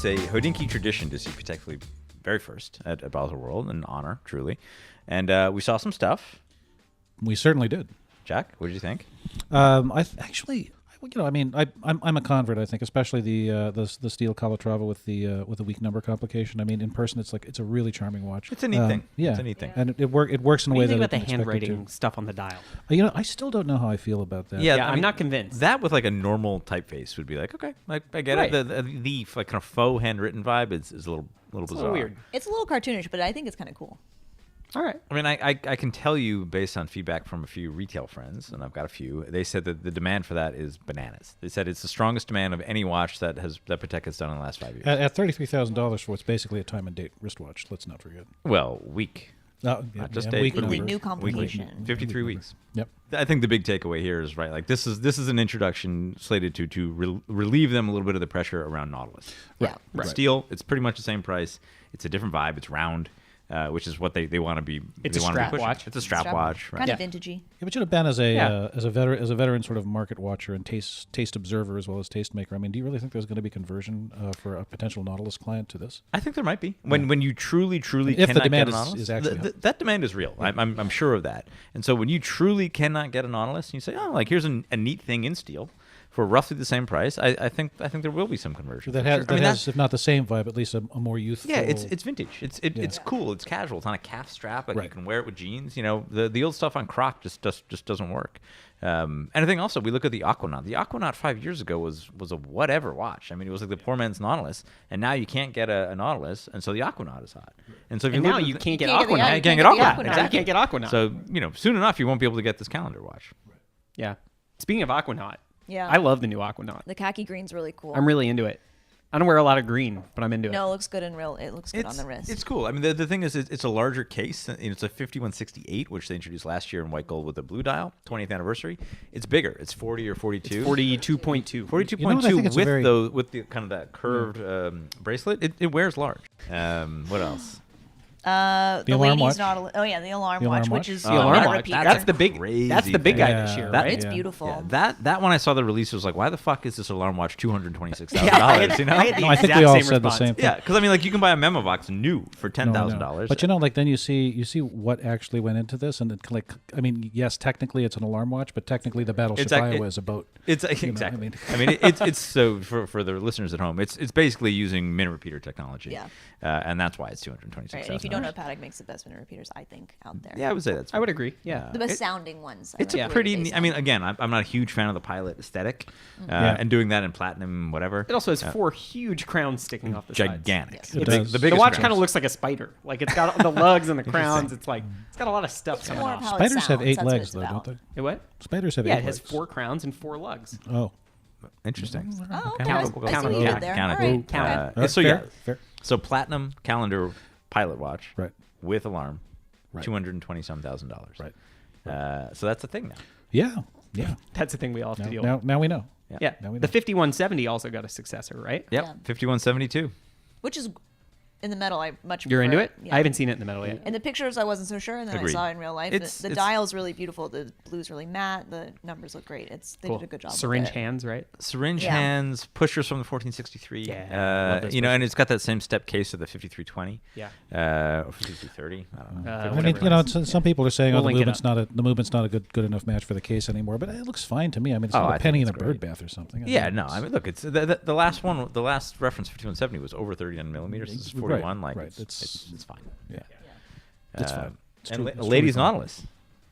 it's a HODINKEE tradition to see Patek Philippe very first at Baselworld, an honor, truly. And we saw some stuff. We certainly did. Jack, what did you think? I'm a convert. I think, especially the steel Calatrava with the weak number complication. I mean, in person, it's a really charming watch. It's a neat thing. Yeah, it's a neat thing. and it works in a way that What do you think about the I didn't expect it handwriting to. stuff on the dial? I still don't know how I feel about that. Yeah, I'm not convinced. That with like a normal typeface would be like, okay, I get Right. it. The like kind of faux handwritten vibe is a little bizarre. weird. It's a little cartoonish, but I think it's kind of cool. All right. I mean, I can tell you based on feedback from a few retail friends, and I've got a few. They said that the demand for that is bananas. They said it's the strongest demand of any watch that Patek has done in the last 5 years. At $33,000 for what's basically a time and date wristwatch. Let's not forget. Well, week. Not just date. week With number. new complication. Weekly. 53 weeks. Yep. I think the big takeaway here is right. Like this is an introduction slated to relieve them a little bit of the pressure around Nautilus. Yeah. It's steel. It's pretty much the same price. It's a different vibe. It's round, which is what they want to be. It's they a wanna be strap pushing. watch. It's a strap watch. Right? Kind of vintagey. Yeah, but you know, Ben, as a Yeah. as a veteran sort of market watcher and taste observer as well as tastemaker, I mean, do you really think there's going to be conversion for a potential Nautilus client to this? I think there might be when you truly If the cannot demand get a is- Nautilus. is actually that demand is real. I'm sure of that. And so when you truly cannot get a Nautilus, and you say, oh, like here's a neat thing in steel for roughly the same price. I think there will be some conversion. That for has, sure. that has if not the same vibe, at least a more youthful. Yeah, it's vintage. It's cool. It's casual. It's on a calf strap, and you can wear it with jeans. You know, the old stuff on Croc just doesn't work. And I think also we look at the Aquanaut. The Aquanaut 5 years ago was a whatever watch. I mean, it was like the poor man's Nautilus, and now you can't get a Nautilus, and so the Aquanaut is hot. And so if And you now look at you the- can't get You can't get the- Aquanaut. yeah, you can't get Aquanaut. Aquanaut. Now you Exactly. can't get Aquanaut. So soon enough you won't be able to get this calendar watch. Yeah. Speaking of Aquanaut, Yeah. I love the new Aquanaut. The khaki green's really cool. I'm really into it. I don't wear a lot of green, but I'm into it. No, it looks good in real. It looks good on the wrist. It's cool. I mean, the thing is, it's a larger case. It's a 5168, which they introduced last year in white gold with a blue dial, 20th anniversary. It's bigger. It's 40 or 42. 42.2. 42.2 You know what, I think it's a with the kind of that curved bracelet. It wears large. What else? The alarm ladies' watch? Nautilus. Oh yeah, the alarm The watch, alarm which watch? is The not alarm a watch. repeater. That's the big. Crazy That's the big guy thing. this year, That- right? It's Yeah. beautiful. Yeah, that when I saw the release, it was like, why the fuck is this alarm watch $226,000? Yeah, I had- you know? I had the No, I think exact we all same said the response. same thing. Yeah, because I mean, like you can buy a Memovox new for No, I know. $10,000. But you know, like then you see what actually went into this, and it, like I mean, yes, technically it's an alarm watch, but technically the Battleship It's ac- Iowa it- is a boat. It's know, exactly. I I mean, it's so for the listeners at home, it's basically using minute repeater technology. Yeah. And that's why it's $226,000. Right, and if you don't know, Patek makes the best minute repeaters, I think, out there. yeah, I would say that's. I would agree. Yeah. The best sounding ones. It's a pretty. I mean, again, I'm not a huge fan of the Pilot aesthetic, Yeah. and doing that in platinum, whatever. It also has four huge crowns sticking off the sides. gigantic. Yes. It The, does. the The biggest watch crowns. kind of looks like a spider. Like it's got the lugs and the crowns. It's got a lot of stuff coming more of off. how it Spiders have sounds, 8 that's what legs, it's though, about. don't It what? they? Spiders have Yeah, 8 it has legs. 4 crowns and 4 lugs. Oh, Interesting. Oh, okay. Count I it, see count what it, you yeah, did there. count it. All right. Count okay. it. So fair, yeah, fair. so platinum calendar pilot watch, Right. with alarm, Right. $220,000. Right. So that's the thing now. Yeah. That's the thing we all have to deal with. Now we know. Yeah. Now we The know. 5170 also got a successor, right? Yep, Yeah. 5172. Which is in the metal. I much. You're into prefer it? Yeah. I haven't seen it in the metal yet. In the pictures, I wasn't so sure, and then Agreed. I saw it in real life. The It's- dial's really beautiful. The blue's really matte. The numbers look great. They Cool. did a good job. Syringe with it. hands, right? Syringe Yeah. hands, pushers from the 1463. Yeah, love those and it's got that same step case of the 5320. Yeah. Or 5330. I don't know. Uh, I mean, whatever you know, it is. some people are saying, We'll the link it movement's up. not a good enough match for the case anymore, but it looks fine to me. I mean, it's Oh, not I a think penny in a it's bird great. bath or something. Yeah, no. I mean, look, it's the last one. The last reference 5170 was over 39 millimeters. This is 41. Right, Like, right. it's fine. Yeah. It's fine. It's And true- la- it's truly ladies fine. Nautilus.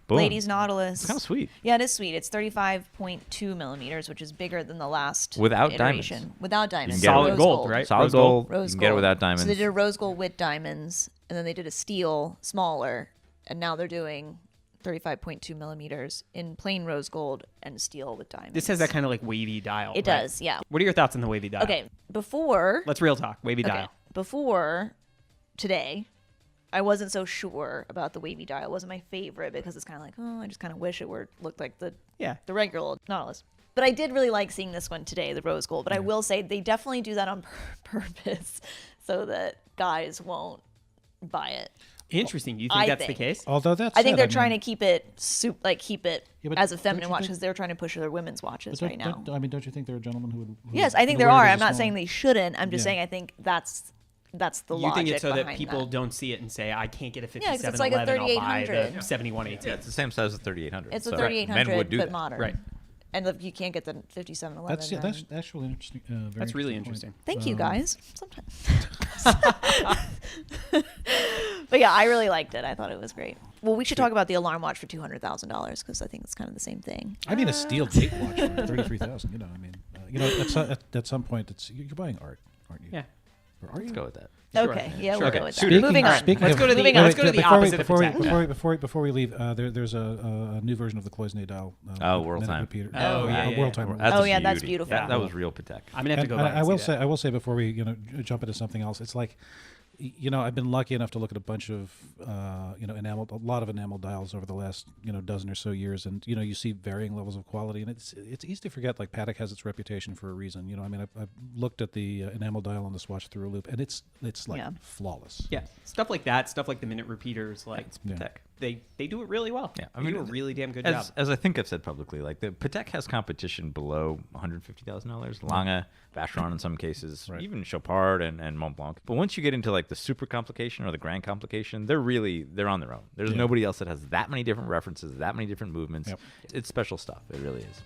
Boom. Ladies Nautilus. It's kind of sweet. Yeah, it is sweet. It's 35.2 millimeters, which is bigger than the last Without iteration. diamonds. Without diamonds. get it Solid with- gold, right? Solid Rose gold? gold. Rose You can gold. get it without diamonds. So they did a rose gold with diamonds, and then they did a steel smaller, and now they're doing 35.2 millimeters in plain rose gold and steel with diamonds. This has that kind of like wavy dial. It right? does, yeah. What are your thoughts on the wavy dial? Okay, before Let's real talk. Wavy okay, dial. before today, I wasn't so sure about the wavy dial. It wasn't my favorite because it's kind of like, oh, I just kind of wish it looked like the regular old Nautilus. But I did really like seeing this one today, the rose gold. But I will say they definitely do that on purpose so that guys won't buy it. Interesting. You think I that's the think. case? Although that's I think they're trying to keep it Yeah, but as a don't feminine you watch think- because they're trying to push their women's watches right now. Don't you think there are gentlemen who would? Yes, I think there are. I'm not saying they shouldn't. I'm just saying I think that's the You logic think it's so that behind people that. don't see it and say, I can't get a 'cause it's 5711, like a I'll buy 3800. the 7118. Yeah, it's the same size as 3800. It's a so 3800, men would do but that. modern. Right. And you can't get the 5711. That's actually interesting. That's really point. interesting. Thank you, guys. Sometimes. But yeah, I really liked it. I thought it was great. Well, we should talk about the alarm watch for $200,000 because I think it's kind of the same thing. I mean, a steel date watch for 33,000. You know, I mean, at some point, you're buying art, aren't you? Yeah. Or are you? Let's go with that. Sure. Okay, yeah, Sure. we'll Okay. go with that. Speaking- Moving on. Speaking Let's of- go to the- wait, let's go to the before we- opposite of before we- Patek. before we- before we- before we leave, there's a new version of the Cloisonne dial. World Time. Repeater. Oh, yeah. World Time. That's Oh, a yeah, that's beauty. beautiful. That was real Patek. I'm going to have to go And back and I will say before we jump into something else, it's like, I've been lucky enough to look at a bunch of a lot of enamel dials over the last dozen or so years, and you see varying levels of quality, and it's easy to forget. Like Patek has its reputation for a reason. I mean, I've looked at the enamel dial on the Swatch through a loop, and it's like flawless. Yeah, stuff like that, stuff like the minute repeaters, like Patek. They do it really well. Yeah, They do a really damn good job. As I think I've said publicly, like the Patek has competition below $150,000. Lange, Vacheron in some cases, Right. even Chopard and Montblanc. But once you get into like the super complication or the grand complication, they're on their own. There's nobody else that has that many different references, that many different movements. Yep. It's special stuff. It really is.